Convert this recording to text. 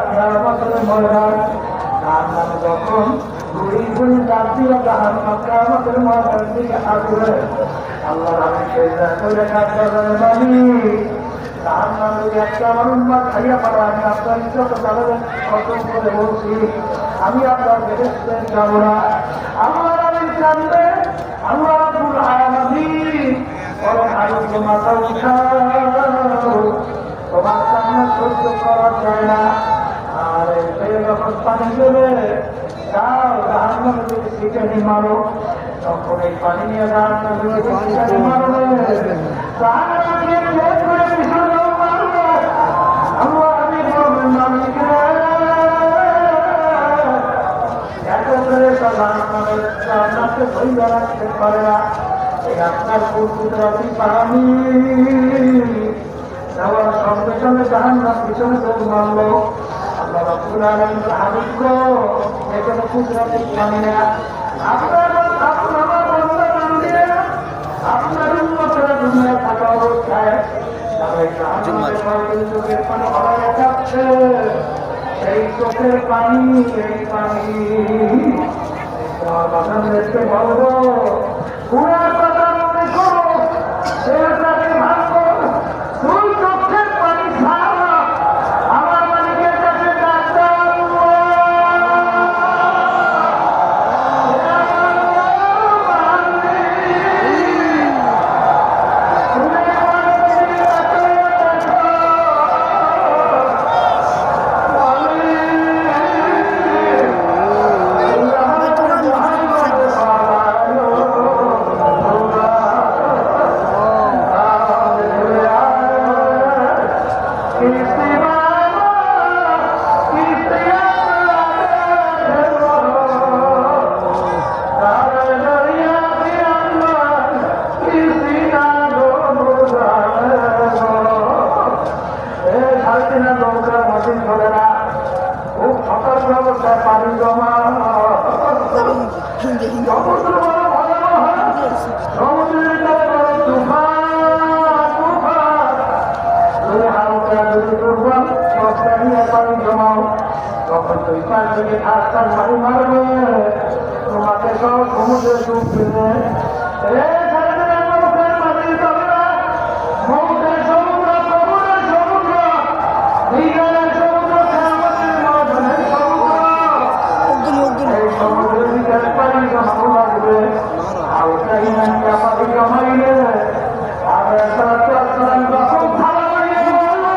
কিয়ামতের ময়দান জাহান্নাম যখন ঘুরি ঘুরি যাচ্ছিল কিয়ামতের ময়দান দিকে আসবে আল্লাহ আমি সেজদা করে কাঁদতে মালিক জাহান্নাম যদি একটা আমার উম্মত খাইয়া পারে আমি আপনার ইজ্জত তাদের কসম করে বলছি আমি আপনার বেহেশতের যাব না আমার আমি কাঁদবে আল্লাহ রাব্বুল আলামিন বলেন আরো মাথা উঠাও তোমার সামনে সহ্য করা যায় না আর এই যখন পানি দেবে তাও জাহান্নামে যদি শিকারি মারো তখন এই পানি নিয়ে জাহান্নামে যদি শিকারি মারবে জাহান্নামে বের করে পিছনে মারবে আল্লাহ আমি বলবেন মালিক এত করে জাহান্নামকে ধৈর্য রাখতে পারে না এই আপনার কুদরতি পানি যাওয়ার সঙ্গে সঙ্গে জাহান্নাম পিছনে দৌড় মারলো আল্লাহ রাব্বুল আলামিন সাহাবীকে এখানে কুদরতি পানি না আপনার আপনার উম্মতেরা দুনিয়া থাকা অবস্থায় চোখের পানি হয়ে যাচ্ছে সেই চোখের পানি এই পানি দেখতে বলবো পুরার কথা মনে করো সেটাকে ভাবো তুই চোখের পানি ছাড়া আমার মালিকের কাছে খুব সতর্ক অবস্থায় পানি জমা সমুদ্রের দুর্বল নিয়ে পানি জমাও তখন তুই পাঁচ থেকে পানি মারবে তোমাকে সব সমুদ্রে ডুব দিবে